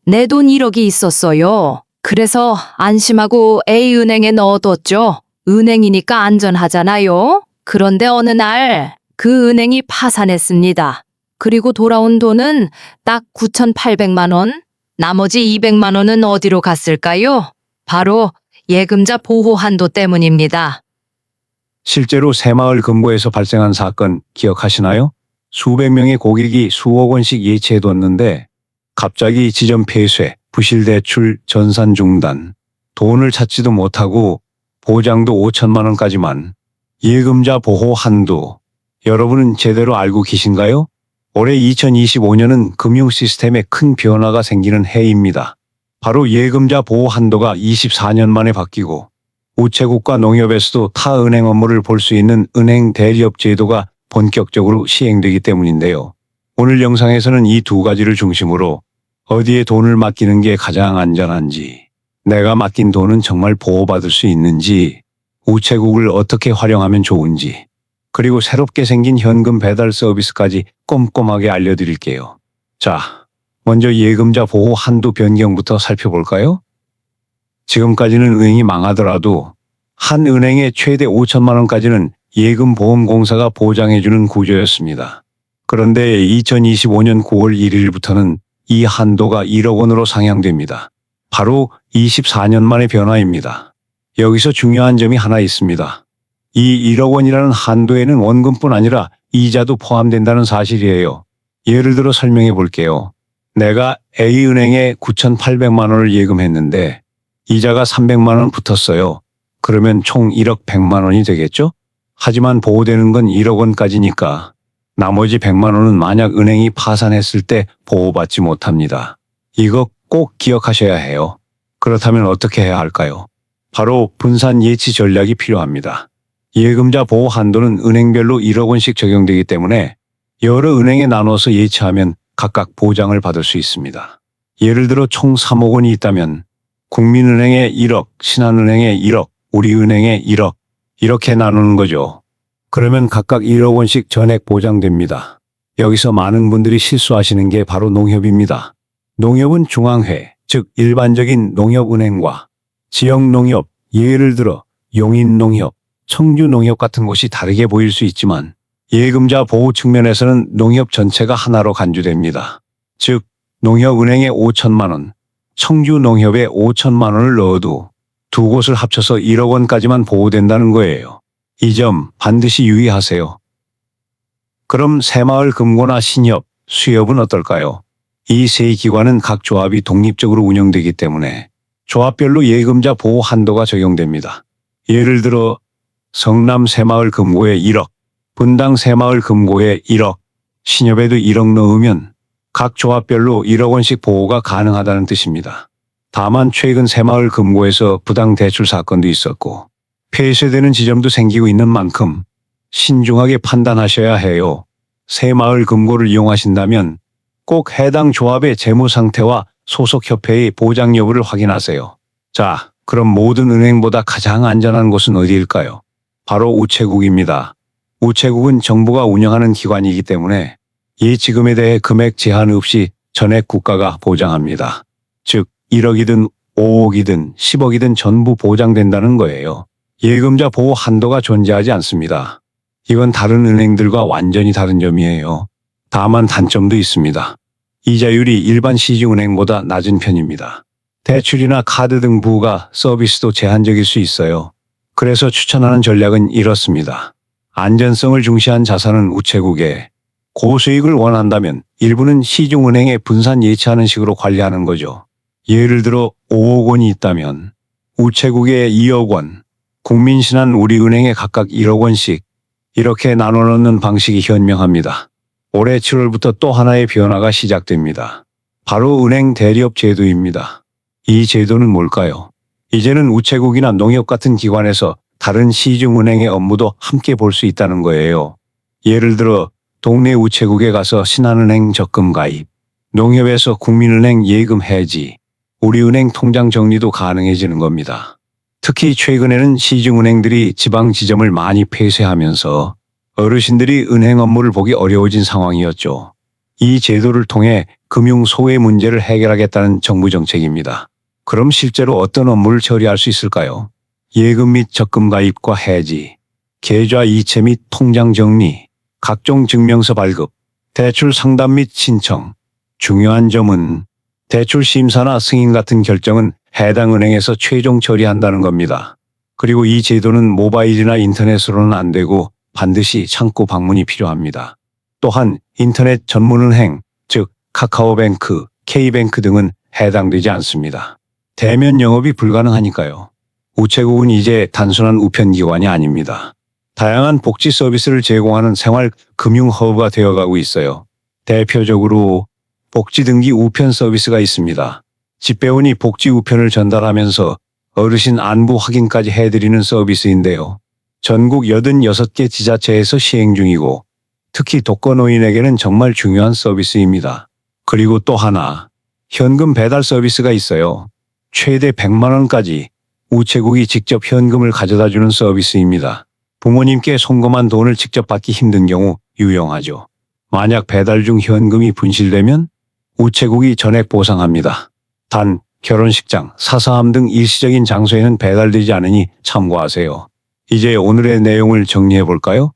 내 돈 1억이 있었어요. 그래서 안심하고 A은행에 넣어뒀죠. 은행이니까 안전하잖아요. 그런데 어느 날 그 은행이 파산했습니다. 그리고 돌아온 돈은 딱 9,800만 원? 나머지 200만 원은 어디로 갔을까요? 바로 예금자 보호 한도 때문입니다. 실제로 새마을 금고에서 발생한 사건 기억하시나요? 수백 명의 고객이 수억 원씩 예치해뒀는데 갑자기 지점 폐쇄, 부실 대출, 전산 중단, 돈을 찾지도 못하고 보장도 5천만 원까지만. 예금자 보호 한도. 여러분은 제대로 알고 계신가요? 올해 2025년은 금융 시스템에 큰 변화가 생기는 해입니다. 바로 예금자 보호 한도가 24년 만에 바뀌고 우체국과 농협에서도 타 은행 업무를 볼 수 있는 은행 대리업 제도가 본격적으로 시행되기 때문인데요. 오늘 영상에서는 이 두 가지를 중심으로 어디에 돈을 맡기는 게 가장 안전한지, 내가 맡긴 돈은 정말 보호받을 수 있는지, 우체국을 어떻게 활용하면 좋은지, 그리고 새롭게 생긴 현금 배달 서비스까지 꼼꼼하게 알려드릴게요. 자, 먼저 예금자 보호 한도 변경부터 살펴볼까요? 지금까지는 은행이 망하더라도 한 은행에 최대 5천만 원까지는 예금보험공사가 보장해주는 구조였습니다. 그런데 2025년 9월 1일부터는 이 한도가 1억 원으로 상향됩니다. 바로 24년 만의 변화입니다. 여기서 중요한 점이 하나 있습니다. 이 1억 원이라는 한도에는 원금뿐 아니라 이자도 포함된다는 사실이에요. 예를 들어 설명해 볼게요. 내가 A은행에 9,800만 원을 예금했는데 이자가 300만 원 붙었어요. 그러면 총 1억 100만 원이 되겠죠? 하지만 보호되는 건 1억 원까지니까 나머지 100만 원은 만약 은행이 파산했을 때 보호받지 못합니다. 이거 꼭 기억하셔야 해요. 그렇다면 어떻게 해야 할까요? 바로 분산 예치 전략이 필요합니다. 예금자 보호 한도는 은행별로 1억 원씩 적용되기 때문에 여러 은행에 나눠서 예치하면 각각 보장을 받을 수 있습니다. 예를 들어 총 3억 원이 있다면 국민은행에 1억, 신한은행에 1억, 우리은행에 1억 이렇게 나누는 거죠. 그러면 각각 1억 원씩 전액 보장됩니다. 여기서 많은 분들이 실수하시는 게 바로 농협입니다. 농협은 중앙회, 즉 일반적인 농협은행과 지역농협, 예를 들어 용인농협, 청주농협 같은 곳이 다르게 보일 수 있지만 예금자 보호 측면에서는 농협 전체가 하나로 간주됩니다. 즉 농협은행에 5천만 원, 청주농협에 5천만 원을 넣어도 두 곳을 합쳐서 1억 원까지만 보호된다는 거예요. 이 점 반드시 유의하세요. 그럼 새마을 금고나 신협, 수협은 어떨까요? 이 세 기관은 각 조합이 독립적으로 운영되기 때문에 조합별로 예금자 보호 한도가 적용됩니다. 예를 들어 성남 새마을 금고에 1억, 분당 새마을 금고에 1억, 신협에도 1억 넣으면 각 조합별로 1억 원씩 보호가 가능하다는 뜻입니다. 다만 최근 새마을 금고에서 부당 대출 사건도 있었고 폐쇄되는 지점도 생기고 있는 만큼 신중하게 판단하셔야 해요. 새마을 금고를 이용하신다면 꼭 해당 조합의 재무 상태와 소속 협회의 보장 여부를 확인하세요. 자, 그럼 모든 은행보다 가장 안전한 곳은 어디일까요? 바로 우체국입니다. 우체국은 정부가 운영하는 기관이기 때문에 예치금에 대해 금액 제한 없이 전액 국가가 보장합니다. 즉 1억이든 5억이든 10억이든 전부 보장된다는 거예요. 예금자 보호 한도가 존재하지 않습니다. 이건 다른 은행들과 완전히 다른 점이에요. 다만 단점도 있습니다. 이자율이 일반 시중은행보다 낮은 편입니다. 대출이나 카드 등 부가 서비스도 제한적일 수 있어요. 그래서 추천하는 전략은 이렇습니다. 안전성을 중시한 자산은 우체국에, 고수익을 원한다면 일부는 시중은행에 분산 예치하는 식으로 관리하는 거죠. 예를 들어 5억 원이 있다면 우체국에 2억 원, 국민신한 우리은행에 각각 1억 원씩 이렇게 나눠 넣는 방식이 현명합니다. 올해 7월부터 또 하나의 변화가 시작됩니다. 바로 은행 대리업 제도입니다. 이 제도는 뭘까요? 이제는 우체국이나 농협 같은 기관에서 다른 시중은행의 업무도 함께 볼 수 있다는 거예요. 예를 들어 동네 우체국에 가서 신한은행 적금 가입, 농협에서 국민은행 예금 해지, 우리은행 통장 정리도 가능해지는 겁니다. 특히 최근에는 시중은행들이 지방 지점을 많이 폐쇄하면서 어르신들이 은행 업무를 보기 어려워진 상황이었죠. 이 제도를 통해 금융 소외 문제를 해결하겠다는 정부 정책입니다. 그럼 실제로 어떤 업무를 처리할 수 있을까요? 예금 및 적금 가입과 해지, 계좌 이체 및 통장 정리, 각종 증명서 발급, 대출 상담 및 신청. 중요한 점은 대출 심사나 승인 같은 결정은 해당 은행에서 최종 처리한다는 겁니다. 그리고 이 제도는 모바일이나 인터넷으로는 안 되고 반드시 창구 방문이 필요합니다. 또한 인터넷 전문은행, 즉 카카오뱅크, K뱅크 등은 해당되지 않습니다. 대면 영업이 불가능하니까요. 우체국은 이제 단순한 우편기관이 아닙니다. 다양한 복지 서비스를 제공하는 생활 금융 허브가 되어가고 있어요. 대표적으로 복지 등기 우편 서비스가 있습니다. 집배원이 복지 우편을 전달하면서 어르신 안부 확인까지 해드리는 서비스인데요. 전국 86개 지자체에서 시행 중이고 특히 독거노인에게는 정말 중요한 서비스입니다. 그리고 또 하나, 현금 배달 서비스가 있어요. 최대 100만 원까지 우체국이 직접 현금을 가져다 주는 서비스입니다. 부모님께 송금한 돈을 직접 받기 힘든 경우 유용하죠. 만약 배달 중 현금이 분실되면 우체국이 전액 보상합니다. 단 결혼식장, 사사함 등 일시적인 장소에는 배달되지 않으니 참고하세요. 이제 오늘의 내용을 정리해 볼까요?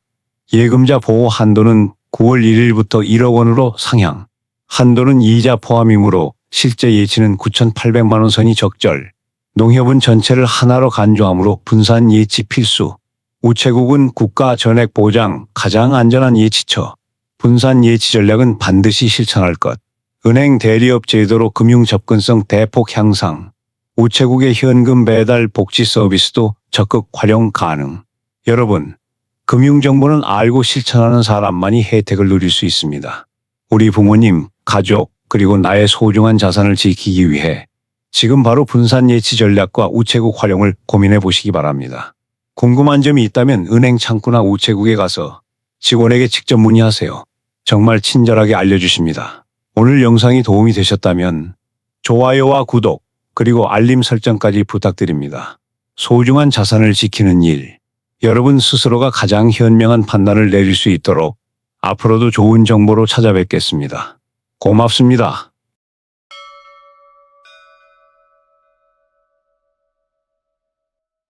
예금자 보호 한도는 9월 1일부터 1억 원으로 상향. 한도는 이자 포함이므로 실제 예치는 9,800만 원 선이 적절. 농협은 전체를 하나로 간주하므로 분산 예치 필수. 우체국은 국가 전액 보장, 가장 안전한 예치처. 분산 예치 전략은 반드시 실천할 것. 은행 대리업 제도로 금융 접근성 대폭 향상. 우체국의 현금 배달 복지 서비스도 적극 활용 가능. 여러분, 금융정보는 알고 실천하는 사람만이 혜택을 누릴 수 있습니다. 우리 부모님, 가족, 그리고 나의 소중한 자산을 지키기 위해 지금 바로 분산 예치 전략과 우체국 활용을 고민해 보시기 바랍니다. 궁금한 점이 있다면 은행 창구나 우체국에 가서 직원에게 직접 문의하세요. 정말 친절하게 알려주십니다. 오늘 영상이 도움이 되셨다면 좋아요와 구독, 그리고 알림 설정까지 부탁드립니다. 소중한 자산을 지키는 일, 여러분 스스로가 가장 현명한 판단을 내릴 수 있도록 앞으로도 좋은 정보로 찾아뵙겠습니다. 고맙습니다.